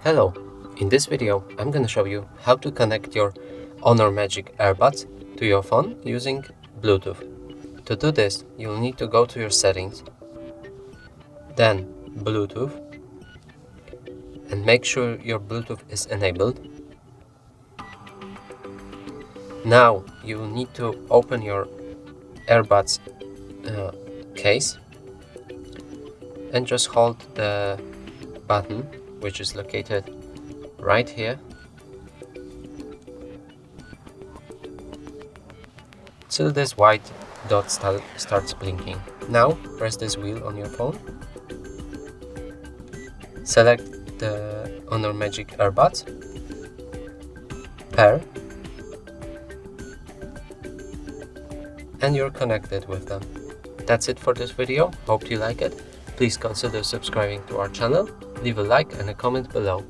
Hello, in this video I'm gonna show you how to connect your Honor Magic Earbuds to your phone using Bluetooth. To do this, you'll need to go to your settings, then Bluetooth, and make sure your Bluetooth is enabled. Now you will need to open your Earbuds case and just hold the button, which is located right here, till this white dot starts blinking. Now press this wheel on your phone, select the Honor Magic Earbuds, pair, and you're connected with them. That's it for this video. Hope you like it. Please consider subscribing to our channel, leave a like and a comment below.